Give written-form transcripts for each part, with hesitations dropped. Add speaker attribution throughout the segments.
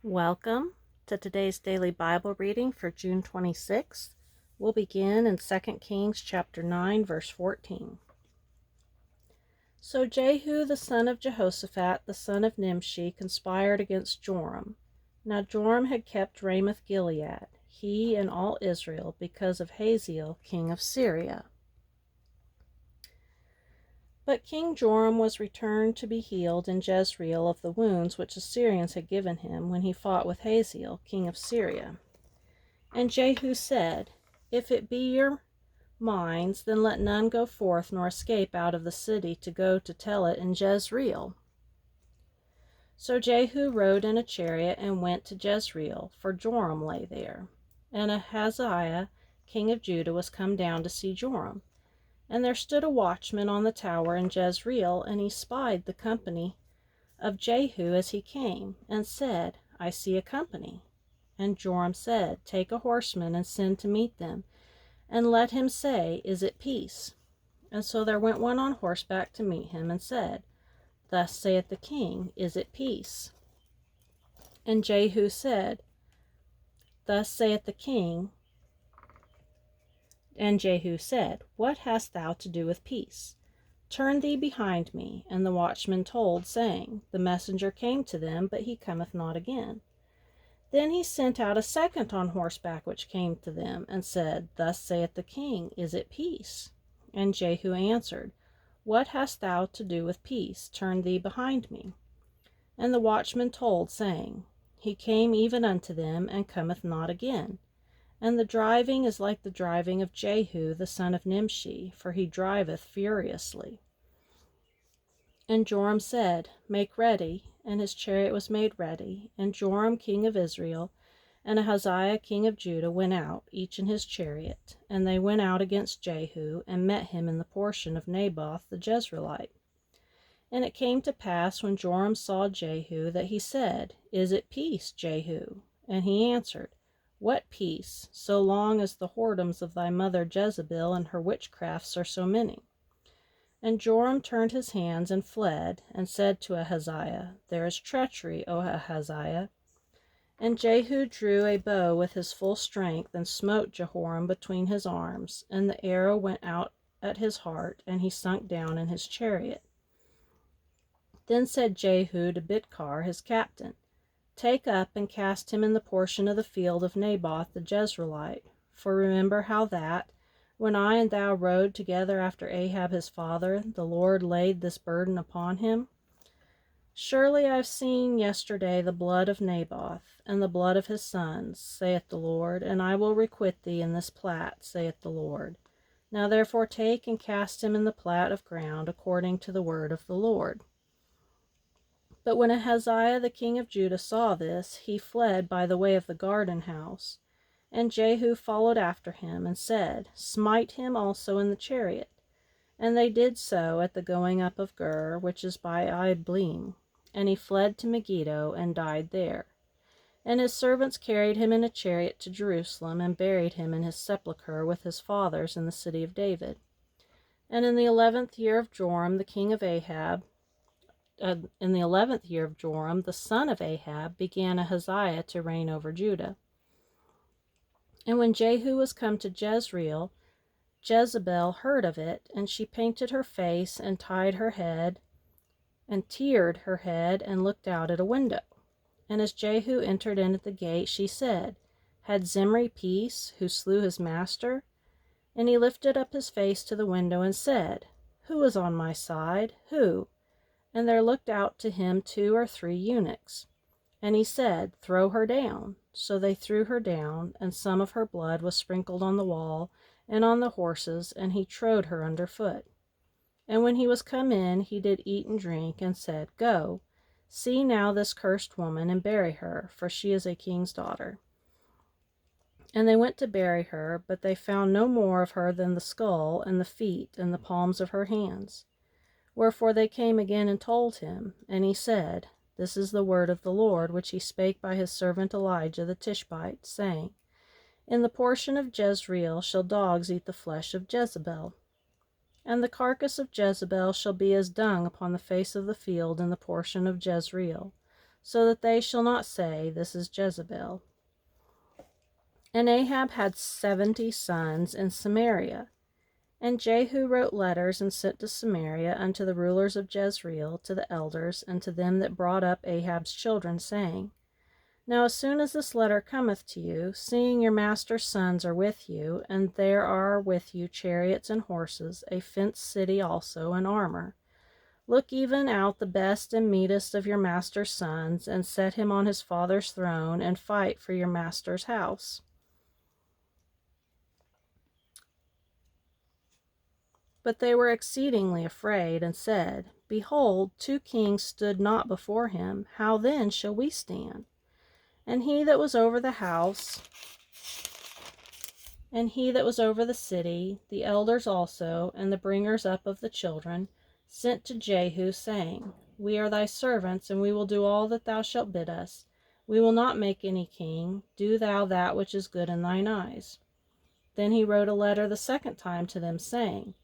Speaker 1: Welcome to today's daily Bible reading for June 26th. We'll begin in 2 Kings chapter 9, verse 14. So Jehu the son of Jehoshaphat, the son of Nimshi, conspired against Joram. Now Joram had kept Ramoth Gilead, he and all Israel, because of Hazael, king of Syria. But King Joram was returned to be healed in Jezreel of the wounds which the Syrians had given him when he fought with Hazael, king of Syria. And Jehu said, If it be your minds, then let none go forth nor escape out of the city to go to tell it in Jezreel. So Jehu rode in a chariot and went to Jezreel, for Joram lay there. And Ahaziah, king of Judah, was come down to see Joram. And there stood a watchman on the tower in Jezreel, and he spied the company of Jehu as he came, and said, I see a company. And Joram said, Take a horseman and send to meet them, and let him say, Is it peace? And so there went one on horseback to meet him, and said, Thus saith the king, Is it peace? And Jehu said, Thus saith the king. And Jehu said, What hast thou to do with peace? Turn thee behind me. And the watchman told, saying, The messenger came to them, but he cometh not again. Then he sent out a second on horseback, which came to them, and said, Thus saith the king, Is it peace? And Jehu answered, What hast thou to do with peace? Turn thee behind me. And the watchman told, saying, He came even unto them, and cometh not again. And the driving is like the driving of Jehu the son of Nimshi, for he driveth furiously. And Joram said, Make ready. And his chariot was made ready. And Joram king of Israel and Ahaziah king of Judah went out, each in his chariot. And they went out against Jehu, and met him in the portion of Naboth the Jezreelite. And it came to pass, when Joram saw Jehu, that he said, Is it peace, Jehu? And he answered, What peace, so long as the whoredoms of thy mother Jezebel and her witchcrafts are so many? And Joram turned his hands and fled, and said to Ahaziah, There is treachery, O Ahaziah. And Jehu drew a bow with his full strength, and smote Jehoram between his arms, and the arrow went out at his heart, and he sunk down in his chariot. Then said Jehu to Bidkar his captain, Take up and cast him in the portion of the field of Naboth the Jezreelite. For remember how that, when I and thou rode together after Ahab his father, the Lord laid this burden upon him. Surely I have seen yesterday the blood of Naboth, and the blood of his sons, saith the Lord, and I will requite thee in this plat, saith the Lord. Now therefore take and cast him in the plat of ground, according to the word of the Lord. But when Ahaziah the king of Judah saw this, he fled by the way of the garden house. And Jehu followed after him, and said, Smite him also in the chariot. And they did so at the going up of Gur, which is by Ibleam. And he fled to Megiddo, and died there. And his servants carried him in a chariot to Jerusalem, and buried him in his sepulchre with his fathers in the city of David. And in the 11th year of Joram, the king of Ahab, in the 11th year of Joram, the son of Ahab, began Ahaziah to reign over Judah. And when Jehu was come to Jezreel, Jezebel heard of it, and she painted her face, and tied her head, and tiered her head, and looked out at a window. And as Jehu entered in at the gate, she said, Had Zimri peace, who slew his master? And he lifted up his face to the window, and said, Who is on my side? Who? And there looked out to him 2 or 3 eunuchs. And he said, Throw her down. So they threw her down, and some of her blood was sprinkled on the wall and on the horses, and he trode her under foot. And when he was come in, he did eat and drink, and said, Go, see now this cursed woman, and bury her, for she is a king's daughter. And they went to bury her, but they found no more of her than the skull, and the feet, and the palms of her hands. Wherefore they came again and told him, and he said, This is the word of the Lord, which he spake by his servant Elijah the Tishbite, saying, In the portion of Jezreel shall dogs eat the flesh of Jezebel. And the carcass of Jezebel shall be as dung upon the face of the field in the portion of Jezreel. so that they shall not say, This is Jezebel. And Ahab had 70 sons in Samaria. And Jehu wrote letters and sent to Samaria unto the rulers of Jezreel, to the elders, and to them that brought up Ahab's children, saying, Now as soon as this letter cometh to you, seeing your master's sons are with you, and there are with you chariots and horses, a fenced city also, and armor, look even out the best and meetest of your master's sons, and set him on his father's throne, and fight for your master's house. But they were exceedingly afraid, and said, Behold, 2 kings stood not before him. How then shall we stand? And he that was over the house, and he that was over the city, the elders also, and the bringers up of the children, sent to Jehu, saying, We are thy servants, and we will do all that thou shalt bid us. We will not make any king. Do thou that which is good in thine eyes. Then he wrote a letter the second time to them, saying,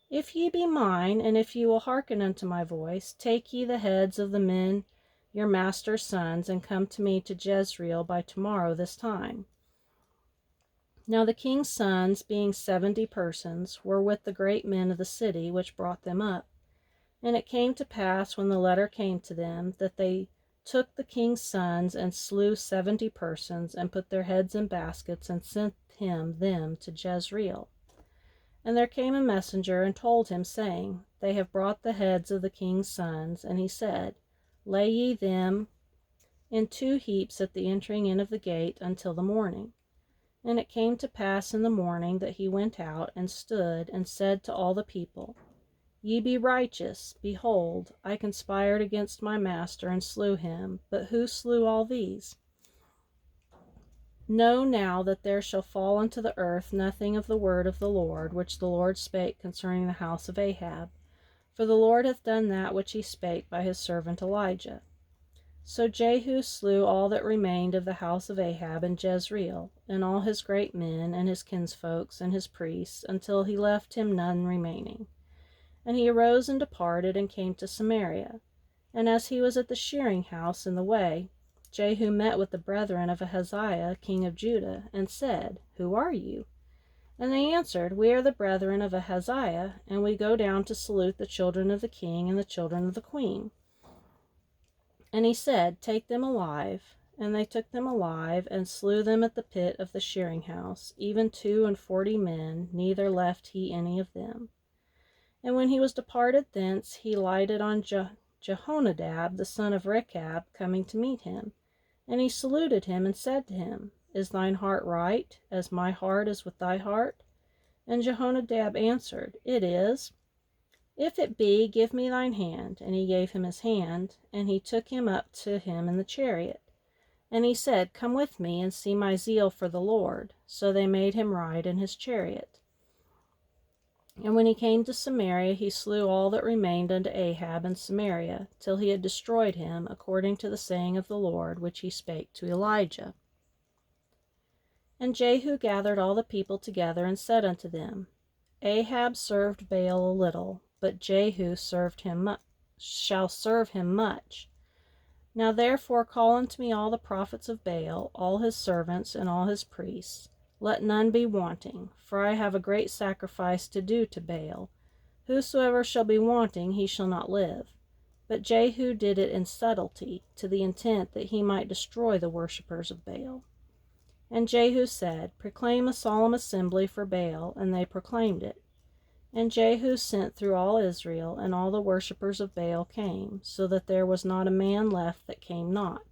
Speaker 1: If ye be mine, and if ye will hearken unto my voice, take ye the heads of the men your master's sons, and come to me to Jezreel by tomorrow this time. Now the king's sons, being 70 persons, were with the great men of the city, which brought them up. And it came to pass, when the letter came to them, that they took the king's sons, and slew 70 persons, and put their heads in baskets, and sent them to Jezreel. And there came a messenger, and told him, saying, They have brought the heads of the king's sons. And he said, Lay ye them in 2 heaps at the entering in of the gate until the morning. And it came to pass in the morning that he went out, and stood, and said to all the people, Ye be righteous. Behold, I conspired against my master, and slew him. But who slew all these? Know now that there shall fall unto the earth nothing of the word of the Lord, which the Lord spake concerning the house of Ahab. For the Lord hath done that which he spake by his servant Elijah. So Jehu slew all that remained of the house of Ahab in Jezreel, and all his great men, and his kinsfolks, and his priests, until he left him none remaining. And he arose and departed, and came to Samaria. And as he was at the shearing house in the way, Jehu met with the brethren of Ahaziah, king of Judah, and said, Who are you? And they answered, We are the brethren of Ahaziah, and we go down to salute the children of the king and the children of the queen. And he said, Take them alive. And they took them alive, and slew them at the pit of the shearing house, even 42 men, neither left he any of them. And when he was departed thence, he lighted on Jehonadab, the son of Rechab, coming to meet him. And he saluted him, and said to him, Is thine heart right, as my heart is with thy heart? And Jehonadab answered, It is. If it be, give me thine hand. And he gave him his hand, and he took him up to him in the chariot. And he said, Come with me, and see my zeal for the Lord. So they made him ride in his chariot. And when he came to Samaria, he slew all that remained unto Ahab in Samaria, till he had destroyed him, according to the saying of the Lord, which he spake to Elijah. And Jehu gathered all the people together, and said unto them, Ahab served Baal a little, but Jehu shall serve him much. Now therefore call unto me all the prophets of Baal, all his servants, and all his priests. Let none be wanting, for I have a great sacrifice to do to Baal. Whosoever shall be wanting, he shall not live. But Jehu did it in subtlety, to the intent that he might destroy the worshippers of Baal. And Jehu said, Proclaim a solemn assembly for Baal, and they proclaimed it. And Jehu sent through all Israel, and all the worshippers of Baal came, so that there was not a man left that came not.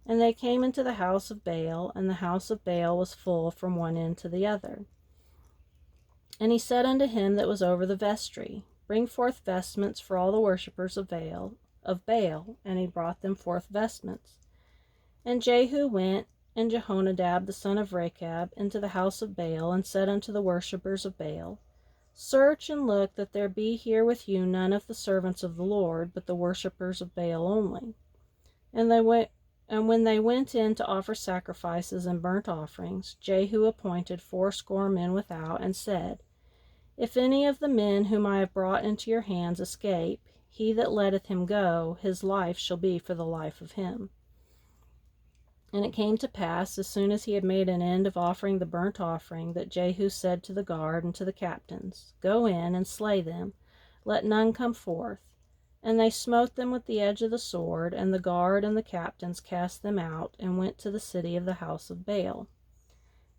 Speaker 1: And they came into the house of Baal, and the house of Baal was full from one end to the other. And he said unto him that was over the vestry, Bring forth vestments for all the worshippers of Baal. And he brought them forth vestments. And Jehu went, and Jehonadab the son of Rechab, into the house of Baal, and said unto the worshippers of Baal, Search and look that there be here with you none of the servants of the Lord, but the worshippers of Baal only. And when they went in to offer sacrifices and burnt offerings, Jehu appointed 80 men without, and said, If any of the men whom I have brought into your hands escape, he that letteth him go, his life shall be for the life of him. And it came to pass, as soon as he had made an end of offering the burnt offering, that Jehu said to the guard and to the captains, Go in and slay them, let none come forth. And they smote them with the edge of the sword, and the guard and the captains cast them out, and went to the city of the house of Baal.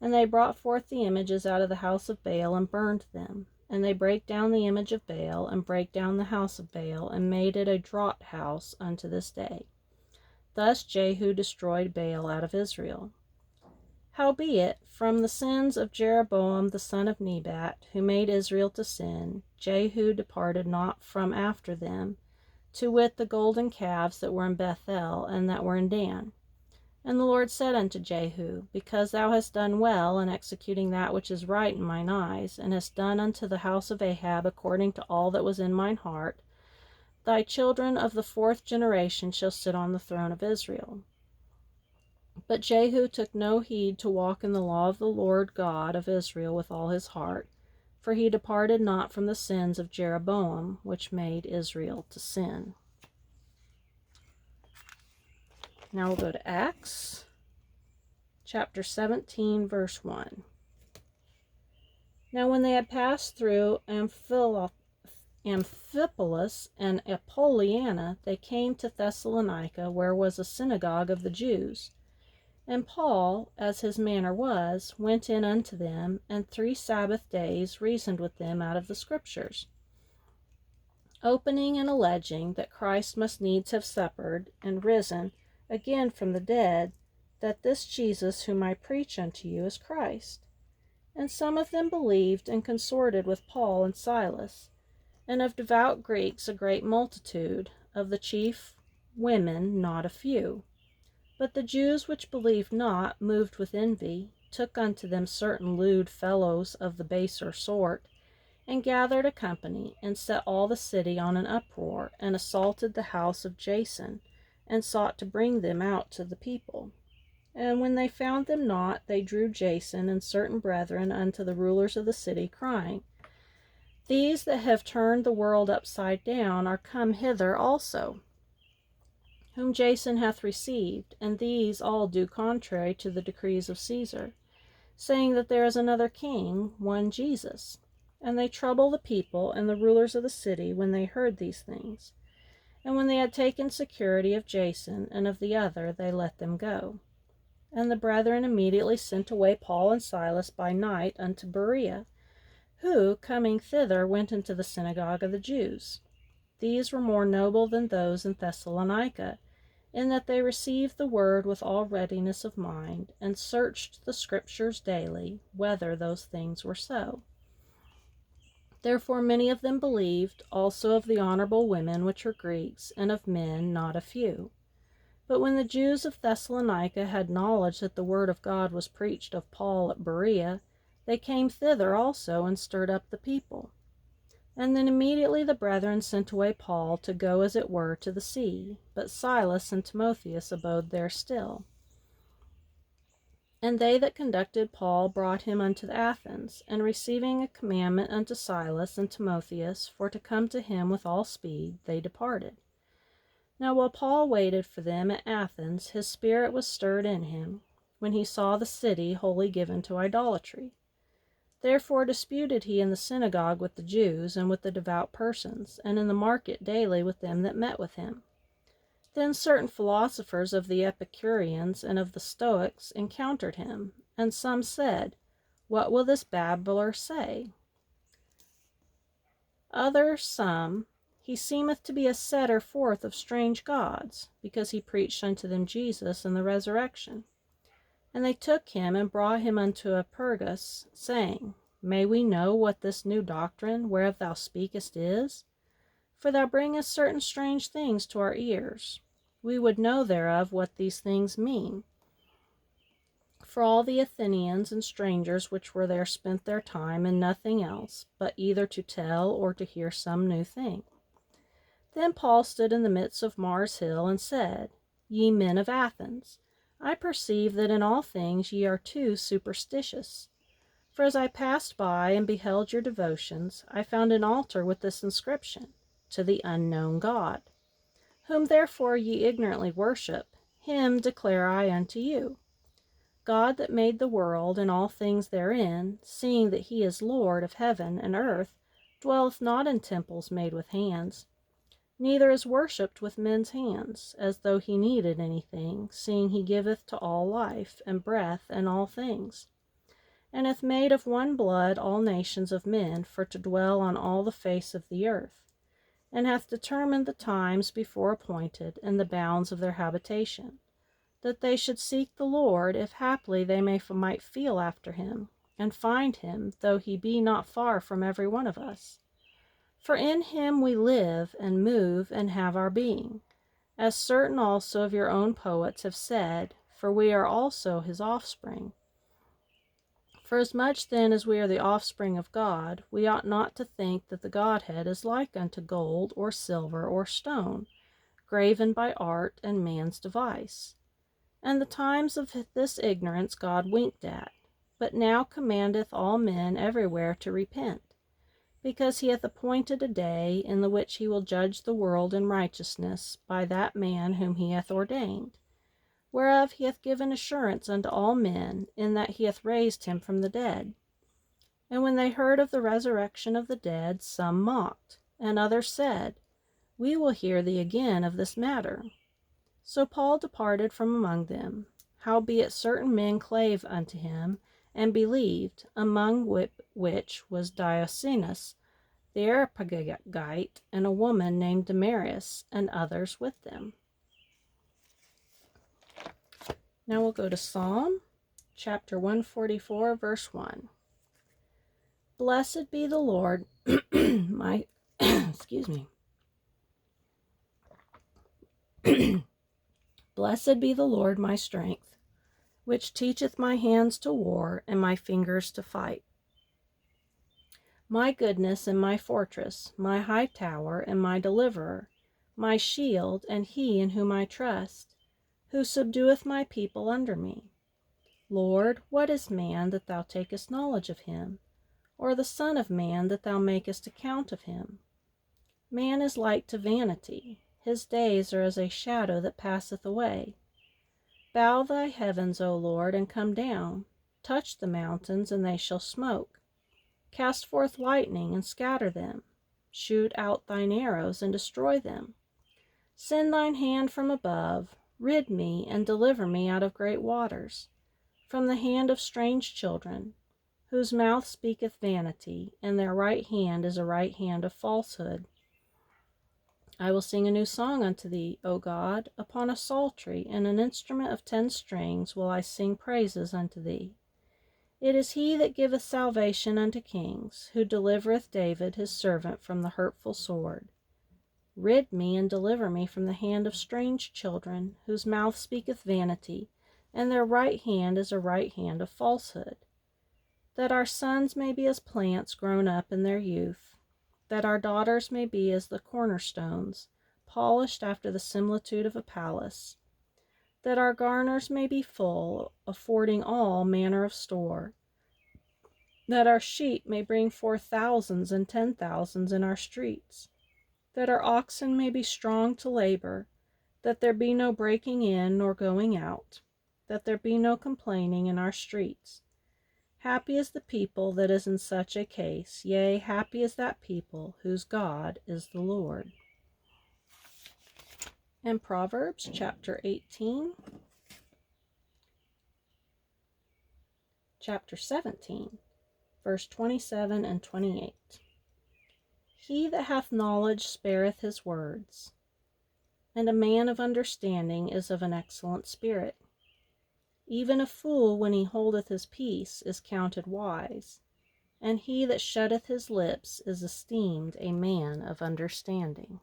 Speaker 1: And they brought forth the images out of the house of Baal, and burned them. And they brake down the image of Baal, and brake down the house of Baal, and made it a draught house unto this day. Thus Jehu destroyed Baal out of Israel. Howbeit, from the sins of Jeroboam the son of Nebat, who made Israel to sin, Jehu departed not from after them, to wit, the golden calves that were in Bethel, and that were in Dan. And the Lord said unto Jehu, Because thou hast done well in executing that which is right in mine eyes, and hast done unto the house of Ahab according to all that was in mine heart, thy children of the 4th generation shall sit on the throne of Israel. But Jehu took no heed to walk in the law of the Lord God of Israel with all his heart, for he departed not from the sins of Jeroboam, which made Israel to sin. Now we'll go to Acts, chapter 17, verse 1. Now when they had passed through Amphipolis and Apollonia, they came to Thessalonica, where was a synagogue of the Jews. And Paul, as his manner was, went in unto them, and 3 Sabbath days reasoned with them out of the Scriptures, opening and alleging that Christ must needs have suffered, and risen again from the dead, that this Jesus whom I preach unto you is Christ. And some of them believed, and consorted with Paul and Silas, and of devout Greeks a great multitude, of the chief women not a few. But the Jews which believed not, moved with envy, took unto them certain lewd fellows of the baser sort, and gathered a company, and set all the city on an uproar, and assaulted the house of Jason, and sought to bring them out to the people. And when they found them not, they drew Jason and certain brethren unto the rulers of the city, crying, These that have turned the world upside down are come hither also, whom Jason hath received, and these all do contrary to the decrees of Caesar, saying that there is another king, one Jesus. And they trouble the people and the rulers of the city when they heard these things. And when they had taken security of Jason and of the other, they let them go. And the brethren immediately sent away Paul and Silas by night unto Berea, who, coming thither, went into the synagogue of the Jews. These were more noble than those in Thessalonica, in that they received the word with all readiness of mind, and searched the Scriptures daily, whether those things were so. Therefore many of them believed, also of the honorable women which were Greeks, and of men not a few. But when the Jews of Thessalonica had knowledge that the word of God was preached of Paul at Berea, they came thither also, and stirred up the people. And then immediately the brethren sent away Paul to go as it were to the sea, but Silas and Timotheus abode there still. And they that conducted Paul brought him unto Athens, and receiving a commandment unto Silas and Timotheus for to come to him with all speed, they departed. Now while Paul waited for them at Athens, his spirit was stirred in him, when he saw the city wholly given to idolatry. Therefore disputed he in the synagogue with the Jews, and with the devout persons, and in the market daily with them that met with him. Then certain philosophers of the Epicureans and of the Stoics encountered him, and some said, What will this babbler say? Others some, He seemeth to be a setter forth of strange gods, because he preached unto them Jesus and the resurrection. And they took him and brought him unto Apergus, saying, May we know what this new doctrine whereof thou speakest is? For thou bringest certain strange things to our ears. We would know thereof what these things mean. For all the Athenians and strangers which were there spent their time in nothing else, but either to tell or to hear some new thing. Then Paul stood in the midst of Mars Hill, and said, Ye men of Athens, I perceive that in all things ye are too superstitious. For as I passed by and beheld your devotions, I found an altar with this inscription, To the unknown God, whom therefore ye ignorantly worship, him declare I unto you. God that made the world and all things therein, seeing that he is Lord of heaven and earth, dwelleth not in temples made with hands, neither is worshipped with men's hands, as though he needed anything, seeing he giveth to all life and breath and all things, and hath made of one blood all nations of men for to dwell on all the face of the earth, and hath determined the times before appointed and the bounds of their habitation, that they should seek the Lord, if haply they might feel after him, and find him, though he be not far from every one of us. For in him we live and move and have our being, as certain also of your own poets have said, for we are also his offspring. Forasmuch then as we are the offspring of God, we ought not to think that the Godhead is like unto gold or silver or stone, graven by art and man's device. And the times of this ignorance God winked at, but now commandeth all men everywhere to repent, because he hath appointed a day in the which he will judge the world in righteousness by that man whom he hath ordained, whereof he hath given assurance unto all men, in that he hath raised him from the dead. And when they heard of the resurrection of the dead, some mocked, and others said, We will hear thee again of this matter. So Paul departed from among them. Howbeit certain men clave unto him, and believed, among which was Dionysius the Areopagite, and a woman named Damaris, and others with them. Now we'll go to Psalm chapter 144, verse 1. Blessed be the Lord, my, excuse me. Blessed be the Lord my strength, which teacheth my hands to war and my fingers to fight. My goodness and my fortress, my high tower and my deliverer, my shield and he in whom I trust, who subdueth my people under me. Lord, what is man that thou takest knowledge of him, or the son of man that thou makest account of him? Man is like to vanity, his days are as a shadow that passeth away. Bow thy heavens, O Lord, and come down. Touch the mountains, and they shall smoke. Cast forth lightning, and scatter them. Shoot out thine arrows, and destroy them. Send thine hand from above. Rid me, and deliver me out of great waters, from the hand of strange children, whose mouth speaketh vanity, and their right hand is a right hand of falsehood. I will sing a new song unto thee, O God, upon a psaltery, and an instrument of 10 strings will I sing praises unto thee. It is he that giveth salvation unto kings, who delivereth David his servant from the hurtful sword. Rid me and deliver me from the hand of strange children, whose mouth speaketh vanity, and their right hand is a right hand of falsehood. That our sons may be as plants grown up in their youth, that our daughters may be as the cornerstones, polished after the similitude of a palace, that our garners may be full, affording all manner of store, that our sheep may bring forth thousands and 10,000s in our streets, that our oxen may be strong to labor, that there be no breaking in nor going out, that there be no complaining in our streets. Happy is the people that is in such a case, yea, happy is that people whose God is the Lord. And Proverbs chapter 18, chapter 17, verse 27 and 28. He that hath knowledge spareth his words, and a man of understanding is of an excellent spirit. Even a fool, when he holdeth his peace, is counted wise, and he that shutteth his lips is esteemed a man of understanding.